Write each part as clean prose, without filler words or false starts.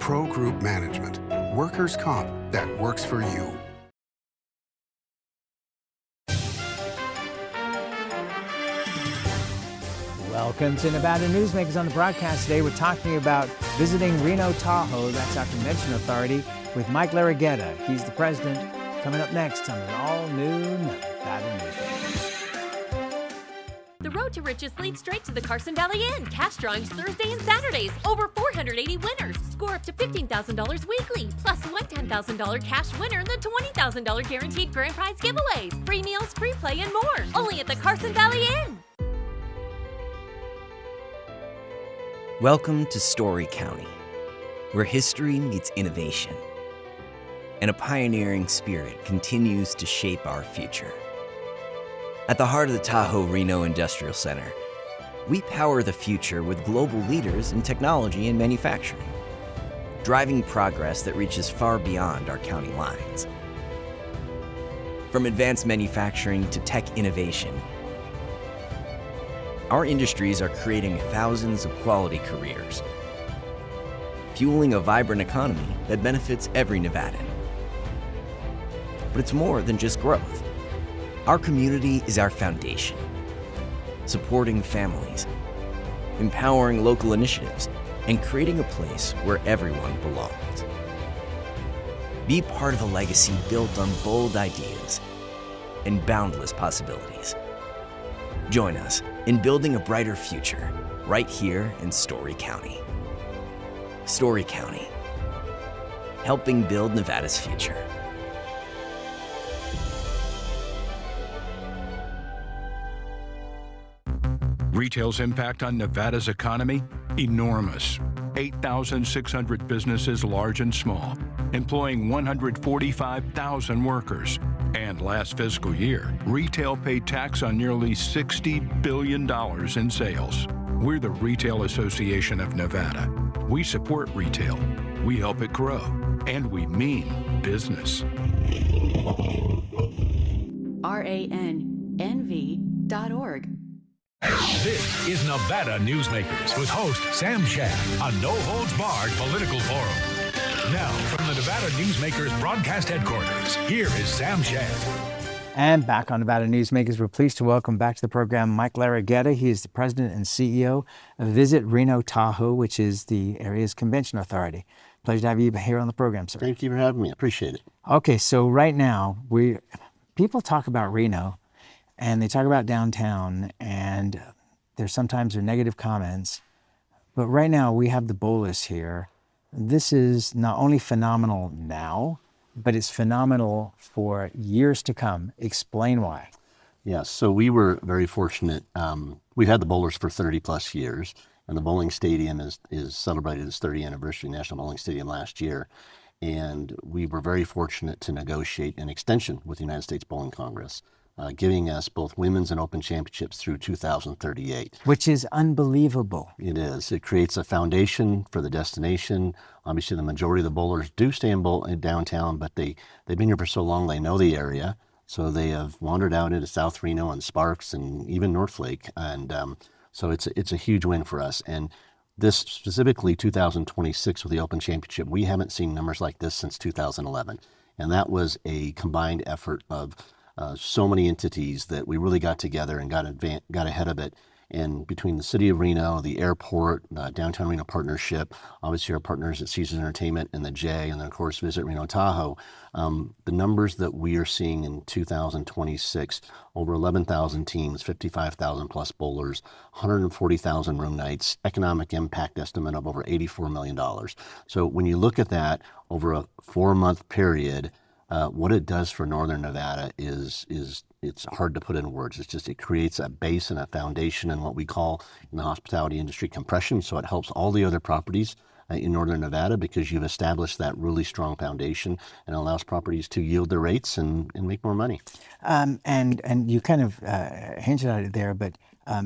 Pro Group Management. Workers' comp that works for you. Welcome to Nevada Newsmakers. On the broadcast today, we're talking about visiting Reno Tahoe, that's our convention authority, with Mike Larragueta. He's the president. Coming up next on an all-new Nevada Newsmakers. The Road to Riches leads straight to the Carson Valley Inn. Cash drawings Thursday and Saturdays. Over 480 winners. Score up to $15,000 weekly. Plus one $10,000 cash winner and the $20,000 guaranteed grand prize giveaways. Free meals, free play, and more. Only at the Carson Valley Inn. Welcome to Story County, where history meets innovation, and a pioneering spirit continues to shape our future. At the heart of the Tahoe Reno Industrial Center, we power the future with global leaders in technology and manufacturing, driving progress that reaches far beyond our county lines. From advanced manufacturing to tech innovation, our industries are creating thousands of quality careers, fueling a vibrant economy that benefits every Nevadan. But it's more than just growth. Our community is our foundation, supporting families, empowering local initiatives, and creating a place where everyone belongs. Be part of a legacy built on bold ideas and boundless possibilities. Join us in building a brighter future right here in Story County. Story County, helping build Nevada's future. Retail's impact on Nevada's economy? Enormous. 8,600 businesses, large and small, employing 145,000 workers. And last fiscal year, retail paid tax on nearly $60 billion in sales. We're the Retail Association of Nevada. We support retail, we help it grow, and we mean business. RANNV.org. This is Nevada Newsmakers with host Sam Shad on No Holds Barred Political Forum. Now, from the Nevada Newsmakers broadcast headquarters, here is Sam Shad. And back on Nevada Newsmakers, we're pleased to welcome back to the program Mike Larragueta. He is the president and CEO of Visit Reno Tahoe, which is the area's convention authority. Pleasure to have you here on the program, sir. Thank you for having me. I appreciate it. Okay, so right now, people talk about Reno, and they talk about downtown, and there's sometimes negative comments. But right now, we have the bolus here. This is not only phenomenal now, but it's phenomenal for years to come. Explain why. Yes, so we were very fortunate. We've had the bowlers for 30 plus years, and the bowling stadium is celebrated its 30th anniversary, National Bowling Stadium last year. And we were very fortunate to negotiate an extension with the United States Bowling Congress, giving us both women's and open championships through 2038. Which is unbelievable. It is. It creates a foundation for the destination. Obviously, the majority of the bowlers do stay in downtown, but they've been here for so long, they know the area. So they have wandered out into South Reno and Sparks and even Northlake. And so it's a huge win for us. And this specifically 2026 with the Open Championship, we haven't seen numbers like this since 2011. And that was a combined effort of so many entities that we really got together and got ahead of it. And between the city of Reno, the airport, Downtown Reno Partnership, obviously our partners at Caesars Entertainment and the J, and then of course Visit Reno Tahoe, the numbers that we are seeing in 2026, over 11,000 teams, 55,000 plus bowlers, 140,000 room nights, economic impact estimate of over $84 million. So when you look at that over a 4-month period, what it does for Northern Nevada is it's hard to put in words. It creates a base and a foundation in what we call in the hospitality industry compression. So it helps all the other properties in Northern Nevada because you've established that really strong foundation and allows properties to yield their rates and make more money. And you kind of hinted at it there, but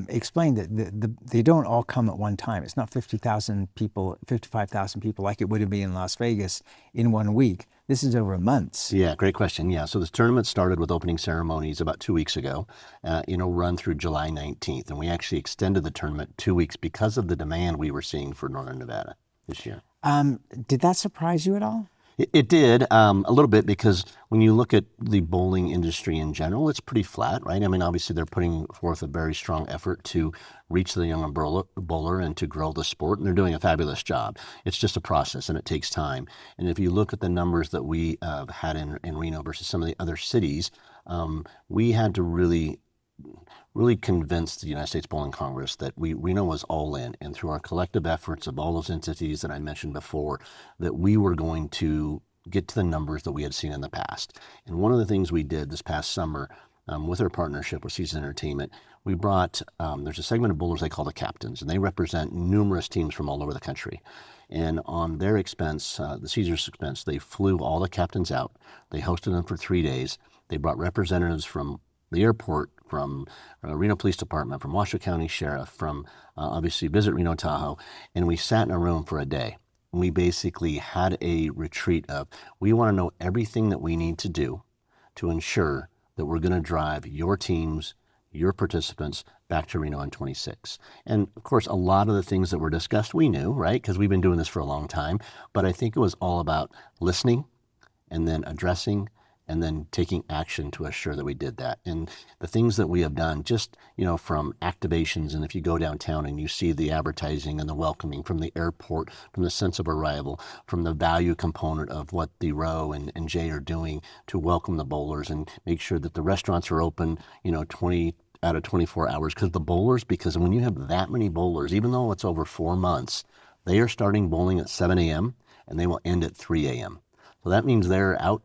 explain that they don't all come at one time. It's not 50,000 people, 55,000 people like it would have been in Las Vegas in 1 week. This is over months. Yeah, great question. Yeah, so this tournament started with opening ceremonies about 2 weeks ago, run through July 19th. And we actually extended the tournament 2 weeks because of the demand we were seeing for Northern Nevada this year. Did that surprise you at all? It did a little bit, because when you look at the bowling industry in general, it's pretty flat, right? I mean, obviously they're putting forth a very strong effort to reach the young bowler and to grow the sport, and they're doing a fabulous job. It's just a process, and it takes time. And if you look at the numbers that we had in Reno versus some of the other cities, we had to really convinced the United States Bowling Congress that Reno was all in, and through our collective efforts of all those entities that I mentioned before, that we were going to get to the numbers that we had seen in the past. And one of the things we did this past summer, with our partnership with Season Entertainment, we brought, there's a segment of bowlers they call the captains, and they represent numerous teams from all over the country. And on their expense, the Caesars expense, they flew all the captains out. They hosted them for 3 days. They brought representatives from the airport, from Reno Police Department, from Washoe County Sheriff, from obviously Visit Reno Tahoe, and we sat in a room for a day. We basically had a retreat of, we want to know everything that we need to do to ensure that we're going to drive your teams, your participants back to Reno in 26. And of course, a lot of the things that were discussed, we knew, right? Because we've been doing this for a long time. But I think it was all about listening and then addressing and then taking action to assure that we did that. And the things that we have done, just, from activations, and if you go downtown and you see the advertising and the welcoming from the airport, from the sense of arrival, from the value component of what the Row and Jay are doing to welcome the bowlers and make sure that the restaurants are open, 20 out of 24 hours. Because when you have that many bowlers, even though it's over 4 months, they are starting bowling at 7 a.m. and they will end at 3 a.m. So that means they're out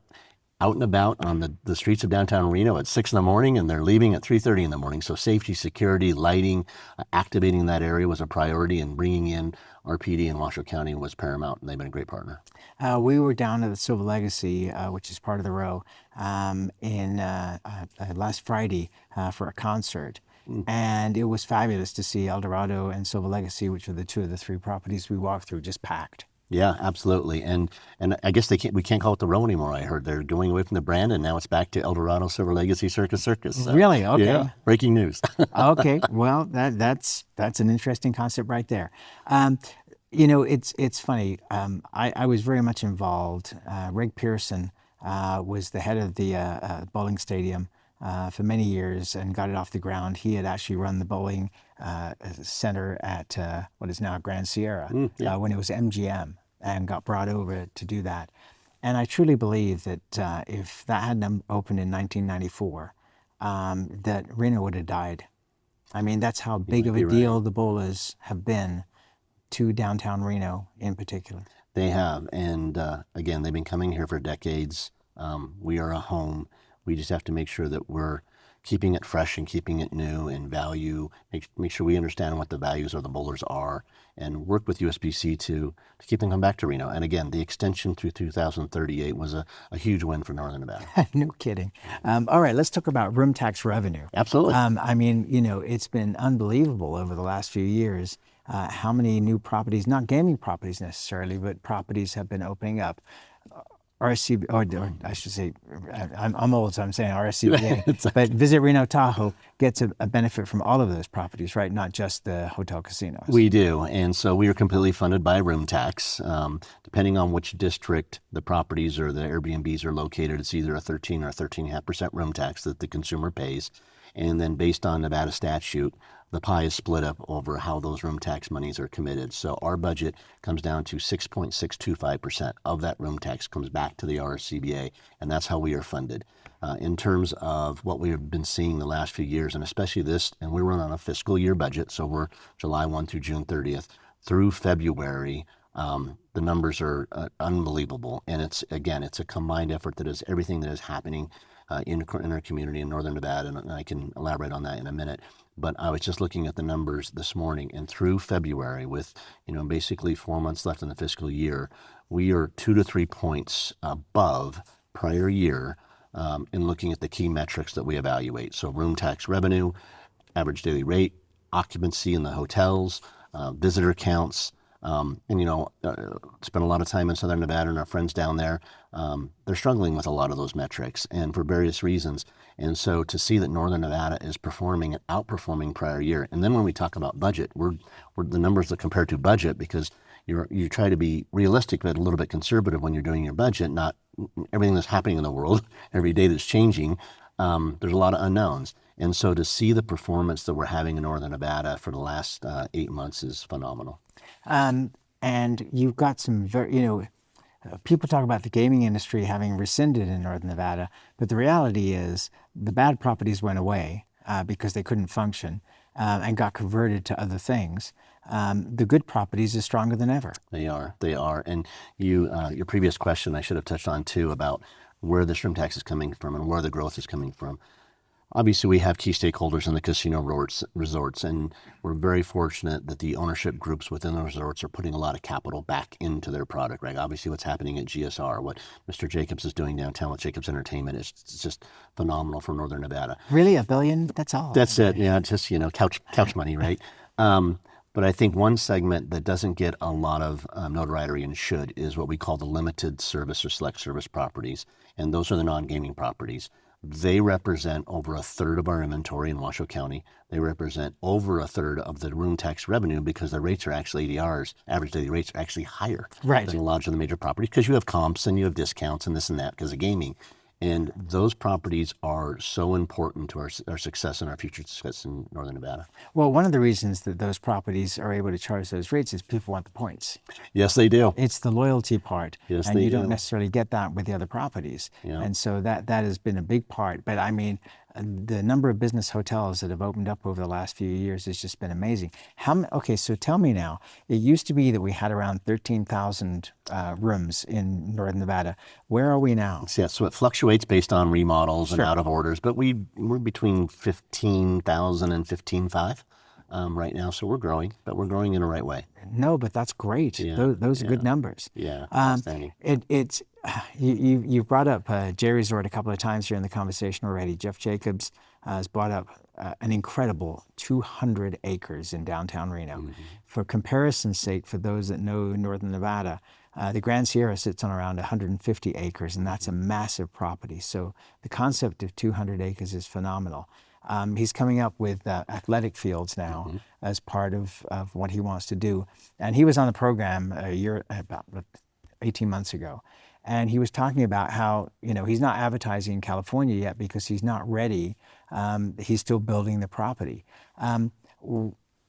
and about on the streets of downtown Reno at 6 in the morning, and they're leaving at 3:30 in the morning. So safety, security, lighting, activating that area was a priority, and bringing in RPD in Washoe County was paramount, and they've been a great partner. We were down at the Silver Legacy, which is part of the Row, in last Friday for a concert. And it was fabulous to see El Dorado and Silver Legacy, which are the two of the three properties we walked through, just packed. Yeah, absolutely. And I guess we can't call it the Row anymore. I heard they're going away from the brand, and now it's back to El Dorado, Silver Legacy, Circus. So, really? Okay. Yeah, breaking news. Okay. Well, that's an interesting concept right there. It's funny. I was very much involved. Reg Pearson was the head of the bowling stadium for many years and got it off the ground. He had actually run the bowling center at what is now Grand Sierra when it was MGM, and got brought over to do that. And I truly believe that if that hadn't opened in 1994, that Reno would have died. I mean, that's how big of a deal the bowlers have been to downtown Reno in particular. They have. And again, they've been coming here for decades. We are a home. We just have to make sure that we're keeping it fresh and keeping it new and value, make sure we understand what the values of the bowlers are, and work with USBC to keep them coming back to Reno. And again, the extension through 2038 was a huge win for Northern Nevada. No kidding. All right, let's talk about room tax revenue. Absolutely. I mean, it's been unbelievable over the last few years how many new properties, not gaming properties necessarily, but properties have been opening up. RSCB, or I should say, I'm old, so I'm saying RSCBA, but Visit Reno Tahoe gets a benefit from all of those properties, right? Not just the hotel casinos. We do, and so we are completely funded by room tax. Depending on which district the properties or the Airbnbs are located, it's either a 13 or 13.5% room tax that the consumer pays. And then based on Nevada statute, the pie is split up over how those room tax monies are committed. So our budget comes down to 6.625% of that room tax comes back to the RSCBA, and that's how we are funded. In terms of what we have been seeing the last few years, and especially this, and we run on a fiscal year budget, so we're July 1 through June 30th, through February, the numbers are unbelievable. And it's a combined effort that is everything that is happening in our community in Northern Nevada, and I can elaborate on that in a minute. But I was just looking at the numbers this morning, and through February, with basically 4 months left in the fiscal year, we are 2 to 3 points above prior year in looking at the key metrics that we evaluate. So room tax revenue, average daily rate, occupancy in the hotels, visitor counts. Spent a lot of time in Southern Nevada, and our friends down there, they're struggling with a lot of those metrics, and for various reasons. And so to see that Northern Nevada is performing and outperforming prior year, and then when we talk about budget, we're the numbers that compare to budget, because you try to be realistic but a little bit conservative when you're doing your budget. Not everything that's happening in the world every day that's changing. There's a lot of unknowns, and so to see the performance that we're having in Northern Nevada for the last 8 months is phenomenal. And you've got some very, people talk about the gaming industry having rescinded in Northern Nevada, but the reality is the bad properties went away because they couldn't function and got converted to other things. The good properties are stronger than ever. They are. And your previous question I should have touched on too about where this room tax is coming from and where the growth is coming from. Obviously, we have key stakeholders in the casino resorts, and we're very fortunate that the ownership groups within the resorts are putting a lot of capital back into their product, right? Obviously, what's happening at GSR, what Mr. Jacobs is doing downtown with Jacobs Entertainment is just phenomenal for Northern Nevada. Really, $1 billion? That's all. That's it. Yeah, just, couch money, right? But I think one segment that doesn't get a lot of notoriety and should is what we call the limited service or select service properties, and those are the non-gaming properties. They represent over a third of our inventory in Washoe County. They represent over a third of the room tax revenue because the rates are actually ADRs, average daily rates are actually higher than a lot of the major properties because you have comps and you have discounts and this and that because of gaming. And those properties are so important to our success and our future success in Northern Nevada. Well, one of the reasons that those properties are able to charge those rates is people want the points. Yes, they do. It's the loyalty part. Yes, and they you do. don't necessarily get that with the other properties. Yeah. And so that has been a big part. But I mean, the number of business hotels that have opened up over the last few years has just been amazing. Okay, so tell me now, it used to be that we had around 13,000 rooms in Northern Nevada. Where are we now? Yeah, so it fluctuates based on remodels and out of orders, but we're between 15,000 and 15,500 right now. So we're growing, but we're growing in the right way. No, but that's great. Yeah, those are good numbers. Yeah, outstanding. You brought up J Resort a couple of times here in the conversation already. Jeff Jacobs has brought up an incredible 200 acres in downtown Reno. Mm-hmm. For comparison's sake, for those that know Northern Nevada, the Grand Sierra sits on around 150 acres, and that's a massive property. So the concept of 200 acres is phenomenal. He's coming up with athletic fields now as part of what he wants to do. And he was on the program about 18 months ago. And he was talking about how, he's not advertising in California yet because he's not ready. He's still building the property.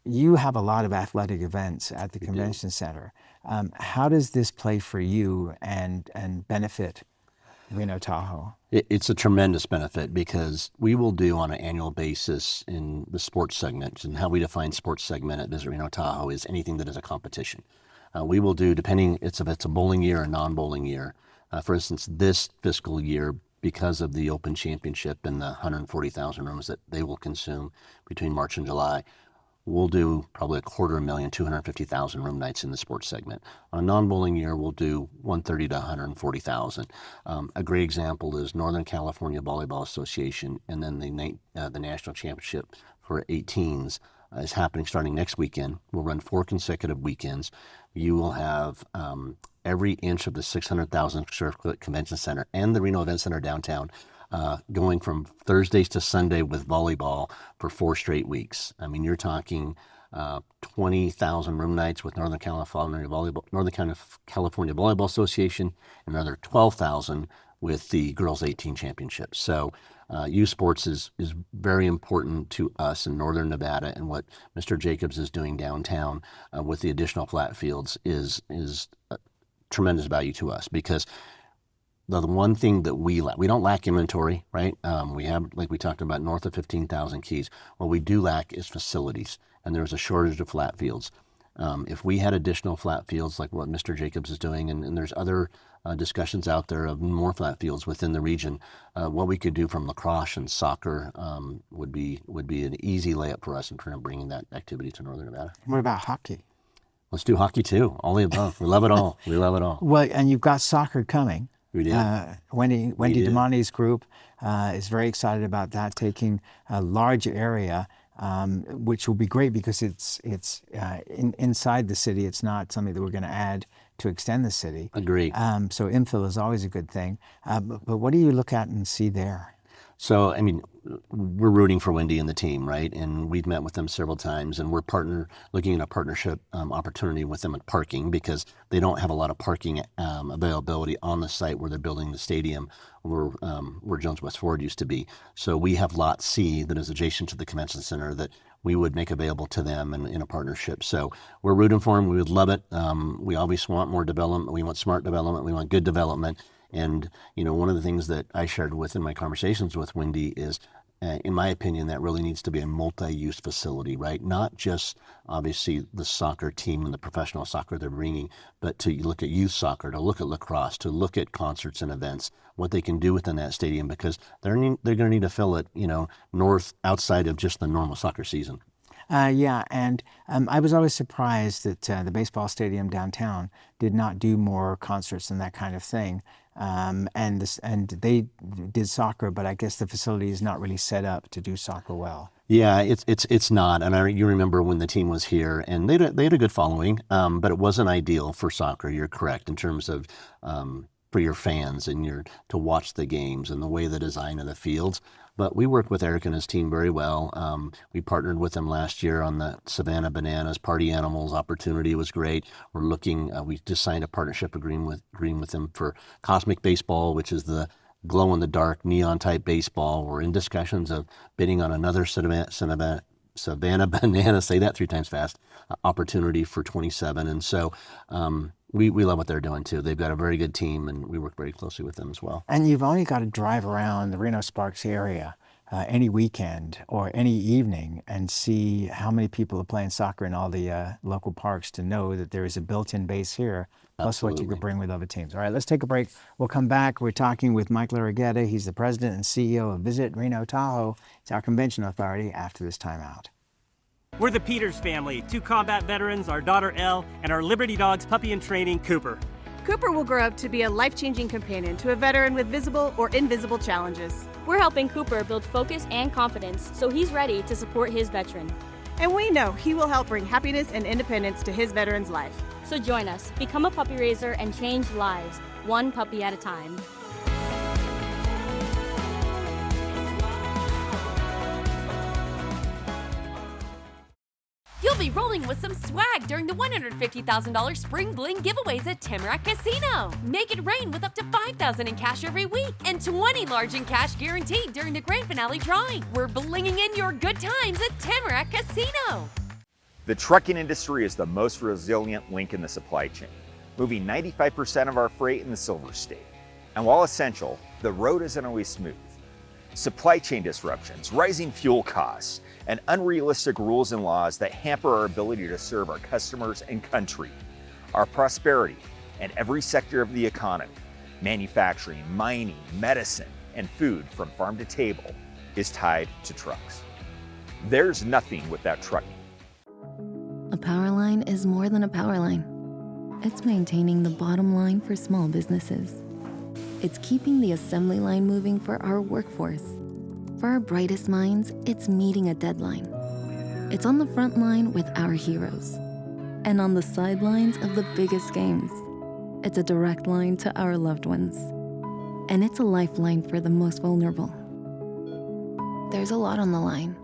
You have a lot of athletic events at the convention center. How does this play for you and benefit Reno Tahoe? It's a tremendous benefit because we will do on an annual basis in the sports segment, and how we define sports segment at Visit Reno Tahoe is anything that is a competition. We will do, depending if it's a bowling year or non-bowling year. For instance, this fiscal year, because of the Open Championship and the 140,000 rooms that they will consume between March and July, we'll do probably 250,000, 250,000 room nights in the sports segment. On a non-bowling year, we'll do 130 to 140,000. A great example is Northern California Volleyball Association, and then the National Championship for 18s is happening starting next weekend. We'll run 4 consecutive weekends. You will have every inch of the 600,000 square foot convention center and the Reno Event Center downtown going from Thursdays to Sunday with volleyball for 4 straight weeks. I mean, you're talking 20,000 room nights with Northern California Volleyball Association, and another 12,000 with the Girls 18 Championship. So youth sports is very important to us in Northern Nevada, and what Mr. Jacobs is doing downtown with the additional flat fields is tremendous value to us, because the one thing that we don't lack inventory, right? We have, like we talked about, north of 15,000 keys. What we do lack is facilities, and there's a shortage of flat fields. If we had additional flat fields like what Mr. Jacobs is doing, and there's other discussions out there of more flat fields within the region, what we could do from lacrosse and soccer would be an easy layup for us in terms of bringing that activity to Northern Nevada. What about hockey? Let's do hockey too. All the above. We love it all. We love it all. Well, and you've got soccer coming. We did. Wendy Damani's group is very excited about that, taking a large area, which will be great because it's inside the city. It's not something that we're going to add to extend the city. Agree. So infill is always a good thing. But what do you look at and see there? So, I mean, we're rooting for Wendy and the team, right? And we've met with them several times, and we're looking at a partnership opportunity with them at parking, because they don't have a lot of parking availability on the site where they're building the stadium, where Jones West Ford used to be. So we have Lot C that is adjacent to the convention center that we would make available to them in a partnership. So we're rooting for them. We would love it. We always want more development. We want smart development. We want good development. And, one of the things that I shared in my conversations with Wendy is, in my opinion, that really needs to be a multi-use facility, right? Not just, obviously, the soccer team and the professional soccer they're bringing, but to look at youth soccer, to look at lacrosse, to look at concerts and events, what they can do within that stadium, because they're going to need to fill it, north outside of just the normal soccer season. Yeah, and I was always surprised that the baseball stadium downtown did not do more concerts and that kind of thing. And they did soccer, but I guess the facility is not really set up to do soccer well. Yeah, it's not. And you remember when the team was here, and they had a good following, but it wasn't ideal for soccer. You're correct in terms of for your fans and to watch the games and the way the design of the fields. But we worked with Eric and his team very well. We partnered with them last year on the Savannah Bananas Party Animals opportunity. It was great. We're looking. We just signed a partnership agreement with them for Cosmic Baseball, which is the glow-in-the-dark neon type baseball. We're in discussions of bidding on another Savannah Banana, say that 3 times fast, opportunity for 27. And so we love what they're doing too. They've got a very good team, and we work very closely with them as well. And you've only got to drive around the Reno Sparks area any weekend or any evening and see how many people are playing soccer in all the local parks to know that there is a built-in base here, plus Absolutely. what you could bring with other teams. All right, let's take a break. We'll come back. We're talking with Mike Larragueta. He's the president and CEO of Visit Reno Tahoe. It's our convention authority after this timeout. We're the Peters family, 2 combat veterans, our daughter Elle, and our Liberty Dogs puppy in training, Cooper. Cooper will grow up to be a life-changing companion to a veteran with visible or invisible challenges. We're helping Cooper build focus and confidence so he's ready to support his veteran. And we know he will help bring happiness and independence to his veteran's life. So join us, become a puppy raiser, and change lives, one puppy at a time. You'll be rolling with some swag during the $150,000 Spring Bling giveaways at Tamarack Casino. Make it rain with up to $5,000 in cash every week and 20 large in cash guaranteed during the grand finale drawing. We're blinging in your good times at Tamarack Casino. The trucking industry is the most resilient link in the supply chain, moving 95% of our freight in the Silver State. And while essential, the road isn't always smooth. Supply chain disruptions, rising fuel costs, and unrealistic rules and laws that hamper our ability to serve our customers and country. Our prosperity and every sector of the economy, manufacturing, mining, medicine, and food from farm to table, is tied to trucks. There's nothing without trucking. A power line is more than a power line. It's maintaining the bottom line for small businesses. It's keeping the assembly line moving for our workforce. For our brightest minds, it's meeting a deadline. It's on the front line with our heroes. And on the sidelines of the biggest games. It's a direct line to our loved ones. And it's a lifeline for the most vulnerable. There's a lot on the line.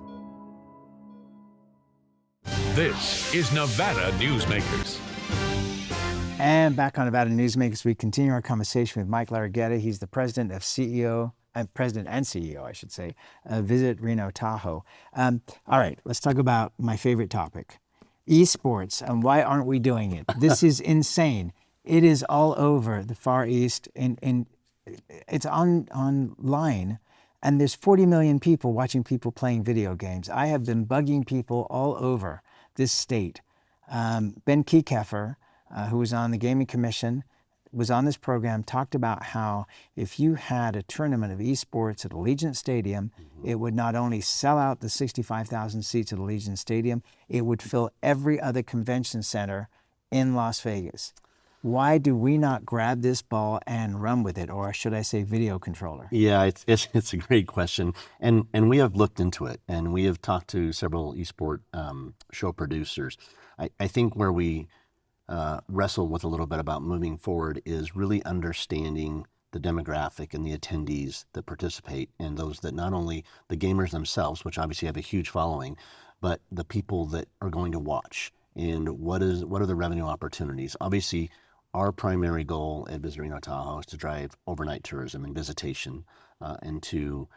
This is Nevada Newsmakers. And back on Nevada Newsmakers, we continue our conversation with Mike Larragueta. He's the president and CEO, I should say, Visit Reno Tahoe. All right, let's talk about my favorite topic, esports, and why aren't we doing it? This is insane. It is all over the Far East. It's online, and there's 40 million people watching people playing video games. I have been bugging people all over this state. Ben Kekeffer, who was on the Gaming Commission, was on this program, talked about how if you had a tournament of esports at Allegiant Stadium, it would not only sell out the 65,000 seats at Allegiant Stadium, it would fill every other convention center in Las Vegas. Why do we not grab this ball and run with it, or should I say video controller? Yeah, it's a great question. And we have looked into it, and we have talked to several esport show producers. I think where we wrestle with a little bit about moving forward is really understanding the demographic and the attendees that participate, and those that not only the gamers themselves, which obviously have a huge following, but the people that are going to watch, and what are the revenue opportunities. Obviously, our primary goal at Visit Reno Tahoe is to drive overnight tourism and visitation, and to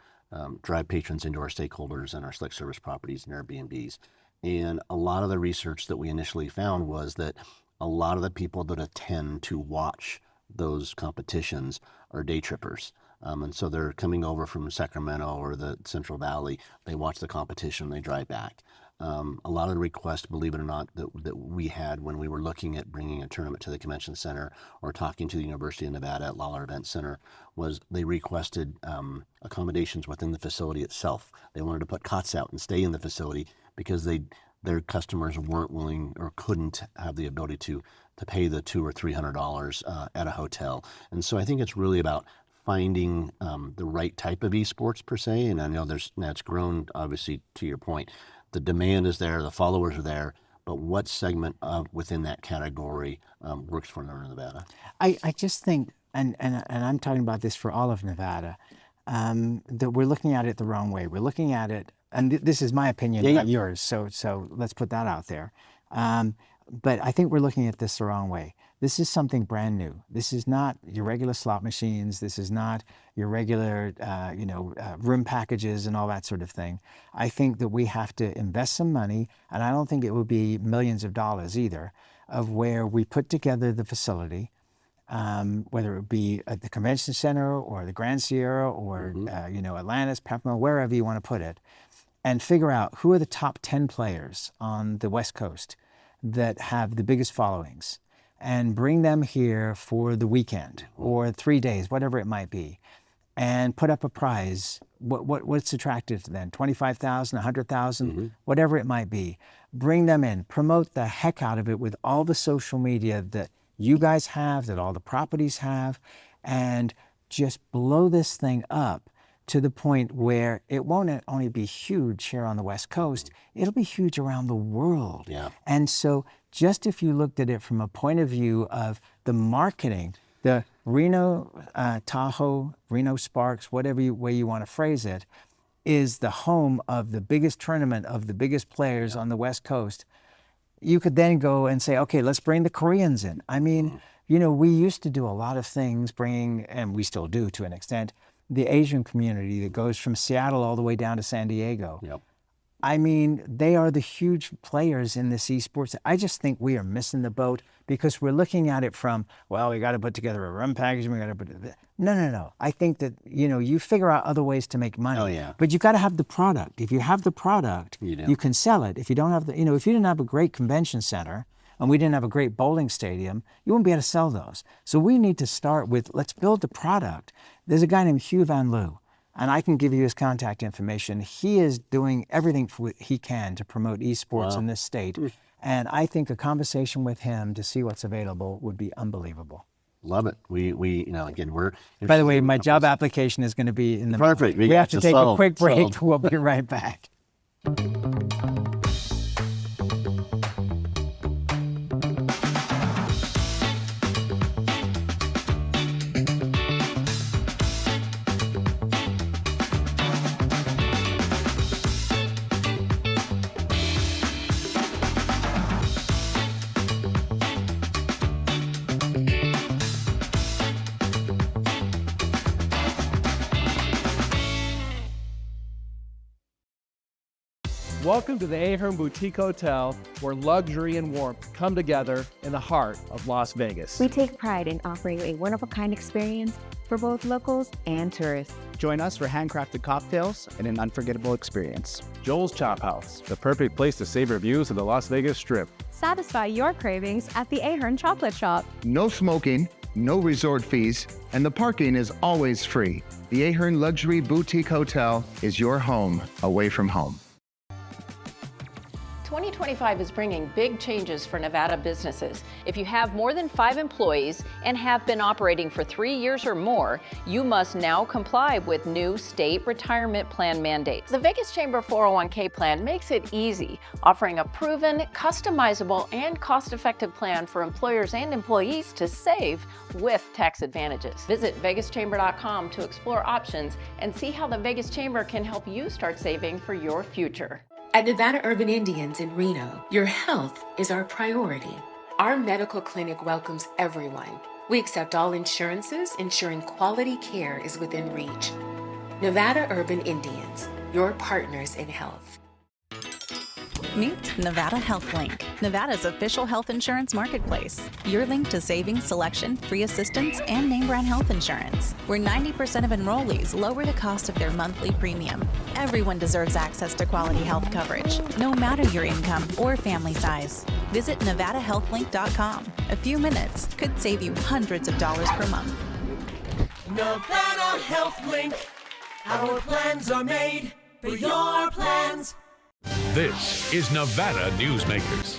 drive patrons into our stakeholders and our select service properties and Airbnbs. And a lot of the research that we initially found was that a lot of the people that attend to watch those competitions are day trippers. And so they're coming over from Sacramento or the Central Valley. They watch the competition, they drive back. A lot of the requests, believe it or not, that we had when we were looking at bringing a tournament to the convention center or talking to the University of Nevada at Lawler Event Center was they requested accommodations within the facility itself. They wanted to put cots out and stay in the facility because their customers weren't willing or couldn't have the ability to pay the $200 or $300 at a hotel. And so I think it's really about finding the right type of esports per se. And I know that's grown, obviously, to your point. The demand is there, the followers are there, but what segment within that category works for Northern Nevada? I just think, and I'm talking about this for all of Nevada, that we're looking at it the wrong way. We're looking at it, and this is my opinion, not yours, so let's put that out there. But I think we're looking at this the wrong way. This is something brand new. This is not your regular slot machines. This is not your regular, room packages and all that sort of thing. I think that we have to invest some money, and I don't think it would be millions of dollars either, of where we put together the facility, whether it be at the convention center or the Grand Sierra or, Atlantis, Peppermint, wherever you want to put it, and figure out who are the top 10 players on the West Coast that have the biggest followings, and bring them here for the weekend or 3 days, whatever it might be, and put up a prize. What's attractive to them? 25,000, 100,000, whatever it might be. Bring them in, promote the heck out of it with all the social media that you guys have, that all the properties have, and just blow this thing up to the point where it won't only be huge here on the West Coast, it'll be huge around the world. Yeah. And so just if you looked at it from a point of view of the marketing, the Reno Tahoe, Reno Sparks, whatever way you want to phrase it, is the home of the biggest tournament of the biggest players on the West Coast. You could then go and say, okay, let's bring the Koreans in. I mean, we used to do a lot of things and we still do to an extent, the Asian community that goes from Seattle all the way down to San Diego. Yep. I mean, they are the huge players in this esports. I just think we are missing the boat because we're looking at it from, well, we got to put together a run package. We got to put it. No. I think that, you figure out other ways to make money. Oh, yeah. But you got to have the product. If you have the product, you can sell it. If you don't have if you didn't have a great convention center and we didn't have a great bowling stadium, you wouldn't be able to sell those. So we need to start with, let's build the product. There's a guy named Hugh Van Loo, and I can give you his contact information. He is doing everything he can to promote esports in this state. And I think a conversation with him to see what's available would be unbelievable. Love it. We again, we're... By the way, my job application is going to be in the... Perfect. We have to take a quick break. We'll be right back. Welcome to the Ahern Boutique Hotel, where luxury and warmth come together in the heart of Las Vegas. We take pride in offering a one-of-a-kind experience for both locals and tourists. Join us for handcrafted cocktails and an unforgettable experience. Joel's Chop House, the perfect place to savor views of the Las Vegas Strip. Satisfy your cravings at the Ahern Chocolate Shop. No smoking, no resort fees, and the parking is always free. The Ahern Luxury Boutique Hotel is your home away from home. 2025 is bringing big changes for Nevada businesses. If you have more than 5 employees and have been operating for 3 years or more, you must now comply with new state retirement plan mandates. The Vegas Chamber 401k plan makes it easy, offering a proven, customizable, and cost-effective plan for employers and employees to save with tax advantages. Visit vegaschamber.com to explore options and see how the Vegas Chamber can help you start saving for your future. At Nevada Urban Indians in Reno, your health is our priority. Our medical clinic welcomes everyone. We accept all insurances, ensuring quality care is within reach. Nevada Urban Indians, your partners in health. Meet Nevada Health Link, Nevada's official health insurance marketplace. Your link to savings, selection, free assistance, and name brand health insurance, where 90% of enrollees lower the cost of their monthly premium. Everyone deserves access to quality health coverage, no matter your income or family size. Visit NevadaHealthLink.com. A few minutes could save you hundreds of dollars per month. Nevada Health Link. Our plans are made for your plans. This is Nevada Newsmakers.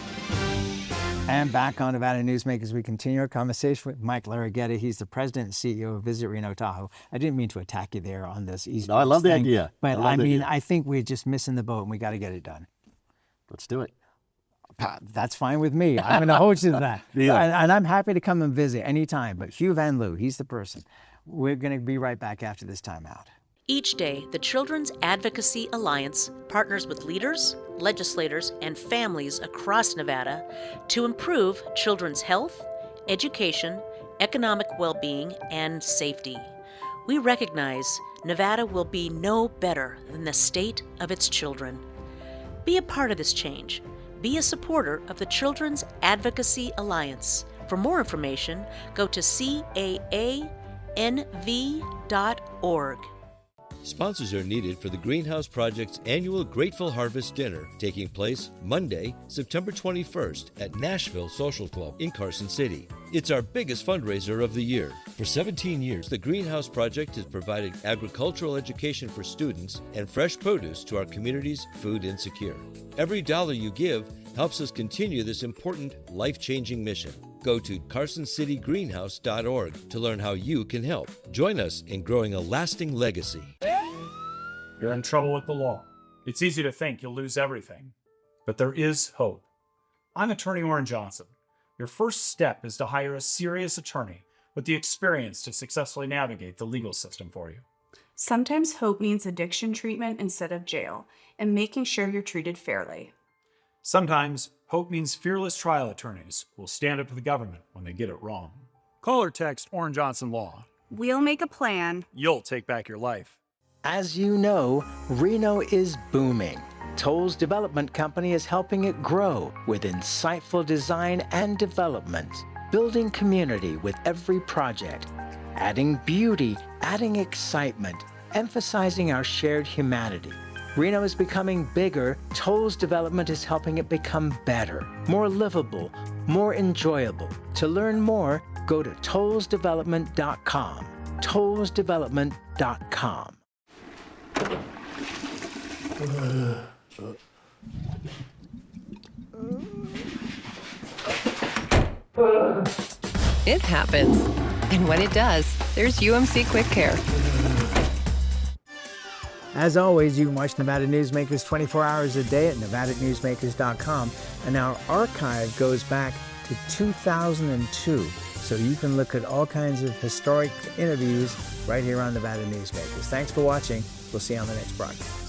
And back on Nevada Newsmakers, we continue our conversation with Mike Larragueta. He's the president and CEO of Visit Reno Tahoe. I didn't mean to attack you there on this East. No, I love the idea. But I mean, I think we're just missing the boat and we got to get it done. Let's do it. That's fine with me. I'm going to hold you to that. And I'm happy to come and visit anytime. But Hugh Van Loo, he's the person. We're going to be right back after this time out. Each day, the Children's Advocacy Alliance partners with leaders, legislators, and families across Nevada to improve children's health, education, economic well-being, and safety. We recognize Nevada will be no better than the state of its children. Be a part of this change. Be a supporter of the Children's Advocacy Alliance. For more information, go to caanv.org. Sponsors are needed for the Greenhouse Project's annual Grateful Harvest Dinner, taking place Monday, September 21st at Nashville Social Club in Carson City. It's our biggest fundraiser of the year. For 17 years, the Greenhouse Project has provided agricultural education for students and fresh produce to our community's food insecure. Every dollar you give helps us continue this important, life-changing mission. Go to CarsonCityGreenhouse.org to learn how you can help. Join us in growing a lasting legacy. You're in trouble with the law. It's easy to think you'll lose everything, but there is hope. I'm attorney Orrin Johnson. Your first step is to hire a serious attorney with the experience to successfully navigate the legal system for you. Sometimes hope means addiction treatment instead of jail, and making sure you're treated fairly. Sometimes hope means fearless trial attorneys will stand up to the government when they get it wrong. Call or text Orrin Johnson Law. We'll make a plan. You'll take back your life. As you know, Reno is booming. Toll's development company is helping it grow with insightful design and development, building community with every project, adding beauty, adding excitement, emphasizing our shared humanity. Reno is becoming bigger. Toll's development is helping it become better, more livable, more enjoyable. To learn more, go to tollsdevelopment.com. tollsdevelopment.com. It happens. And when it does, there's UMC Quick Care. As always, you can watch Nevada Newsmakers 24 hours a day at nevadanewsmakers.com, and our archive goes back to 2002, so you can look at all kinds of historic interviews right here on Nevada Newsmakers. Thanks for watching. We'll see you on the next broadcast.